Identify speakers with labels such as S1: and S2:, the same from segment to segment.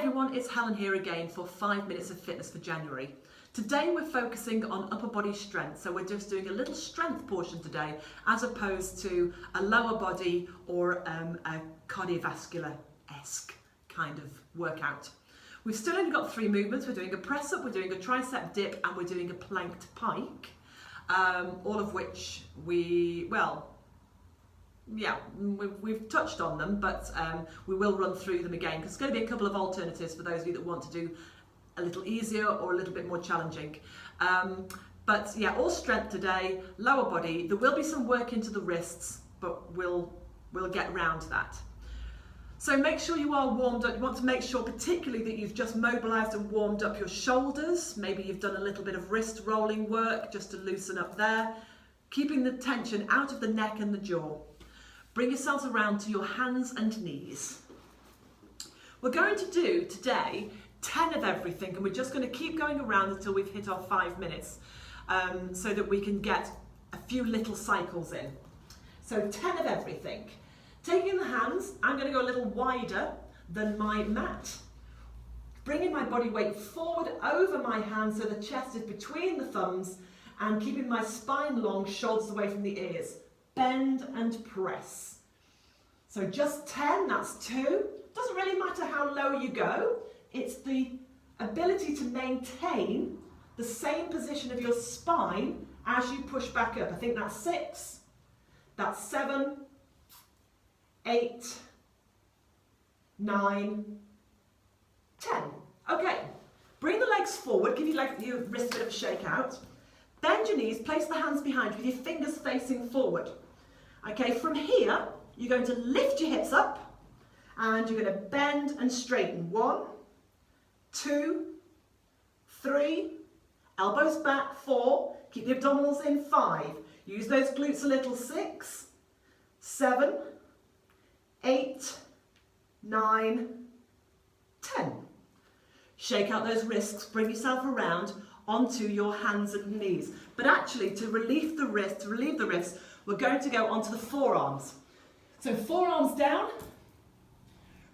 S1: everyone, it's Helen here again for 5 minutes of fitness for January. Today we're focusing on upper body strength, so we're just doing a little strength portion today as opposed to a lower body or a cardiovascular-esque kind of workout. We've still only got 3 movements. We're doing a press up, we're doing a tricep dip, and we're doing a planked pike, all of which we've touched on them, but we will run through them again because there's going to be a couple of alternatives for those of you that want to do a little easier or a little bit more challenging. But yeah, all strength today, lower body. There will be some work into the wrists, but we'll get around that. So make sure you are warmed up. You want to make sure particularly that you've just mobilised and warmed up your shoulders. Maybe you've done a little bit of wrist rolling work just to loosen up there, keeping the tension out of the neck and the jaw. Bring yourselves around to your hands and knees. We're going to do today 10 of everything, and we're just going to keep going around until we've hit our 5 minutes, so that we can get a few little cycles in. So 10 of everything. Taking the hands, I'm going to go a little wider than my mat. Bringing my body weight forward over my hands so the chest is between the thumbs, and keeping my spine long, shoulders away from the ears. Bend and press. So just 10, that's 2. Doesn't really matter how low you go. It's the ability to maintain the same position of your spine as you push back up. I think that's 6, that's 7, 8, 9, 10. Okay, bring the legs forward, give your wrist a bit of a shake out. Bend your knees, place the hands behind with your fingers facing forward. Okay, from here, you're going to lift your hips up and you're going to bend and straighten. 1, 2, 3, elbows back. 4, keep the abdominals in. 5, use those glutes a little. 6, 7, 8, 9, 10. Shake out those wrists, bring yourself around onto your hands and knees. But actually, to relieve the wrists, we're going to go onto the forearms. So forearms down.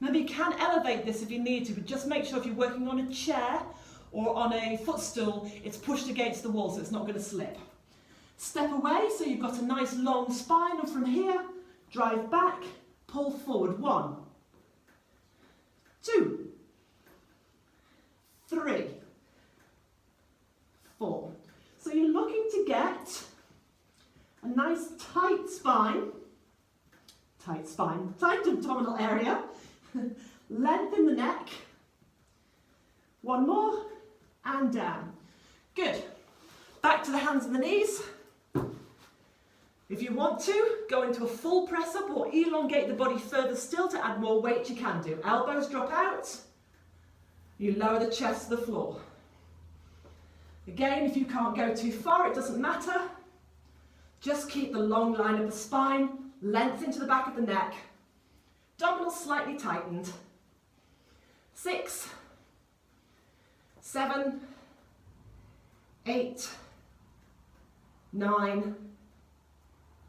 S1: Remember, you can elevate this if you need to, but just make sure if you're working on a chair or on a footstool, it's pushed against the wall so it's not going to slip. Step away so you've got a nice long spine, and from here, drive back, pull forward. 1, 2, 3, 4. So you're looking to get a nice tight spine, tight abdominal area, lengthen the neck. 1 more, and down. Good. Back to the hands and the knees. If you want to, go into a full press up or elongate the body further still to add more weight, you can do. Elbows drop out. You lower the chest to the floor. Again, if you can't go too far, it doesn't matter. Just keep the long line of the spine, length into the back of the neck, abdominals slightly tightened. 6, 7, 8, 9,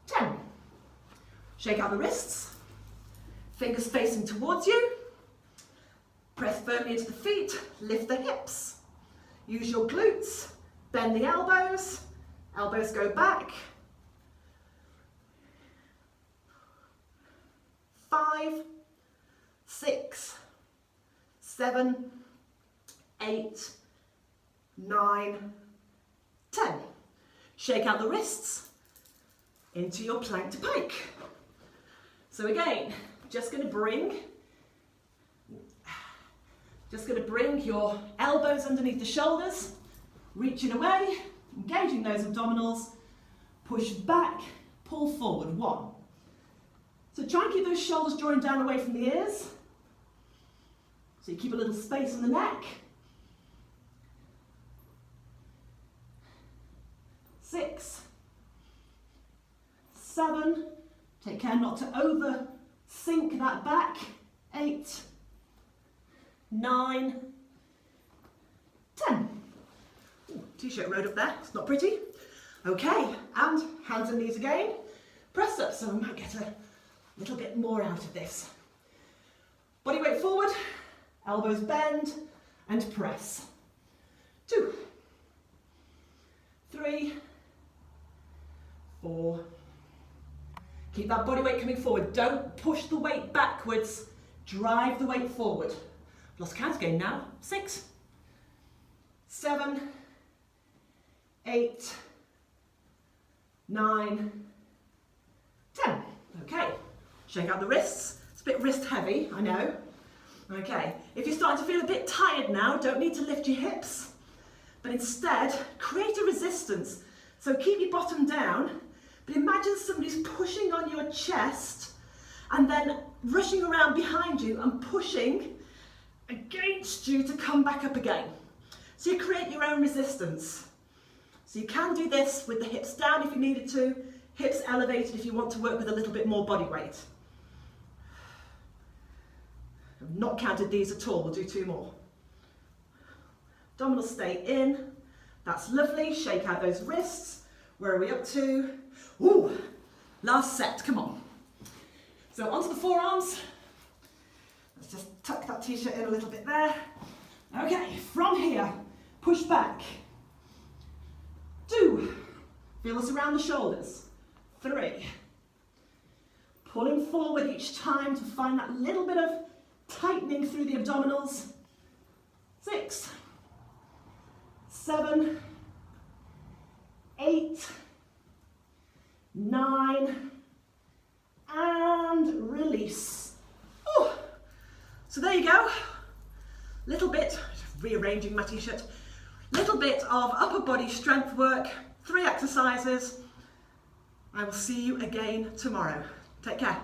S1: 10. Shake out the wrists, fingers facing towards you. Press firmly into the feet, lift the hips. Use your glutes, bend the elbows, elbows go back. 5, 6, 7, 8, 9, 10. Shake out the wrists into your planked pike. So again, just going to bring your elbows underneath the shoulders, reaching away, engaging those abdominals, push back, pull forward. 1. So try and keep those shoulders drawing down away from the ears. So you keep a little space in the neck. 6, 7, take care not to over sink that back. 8, 9, 10. Ooh, t-shirt road up there, it's not pretty. Okay, and hands and knees again. Press up, so we might get a little bit more out of this. Body weight forward, Elbows bend and press. 2, 3, 4. Keep that body weight coming forward. Don't push the weight backwards. Drive the weight forward. Lost count again now. 6, 7, 8, 9, 10. Okay, shake out the wrists. It's a bit wrist heavy, I know. Okay, if you're starting to feel a bit tired now, don't need to lift your hips, but instead create a resistance. So keep your bottom down, but imagine somebody's pushing on your chest and then rushing around behind you and pushing against you to come back up again. So you create your own resistance. So you can do this with the hips down if you needed to, hips elevated if you want to work with a little bit more body weight. I've not counted these at all, we'll do 2 more. Abdominals stay in, that's lovely, shake out those wrists. Where are we up to? Ooh, last set, come on. So onto the forearms. Let's just tuck that t-shirt in a little bit there. Okay, from here, push back. 2, feel this around the shoulders. 3, pulling forward each time to find that little bit of tightening through the abdominals. 6, 7, 8, 9, and release. Oh, so there you go. Little bit, rearranging my t-shirt, little bit of upper body strength work, 3 exercises. I will see you again tomorrow. Take care.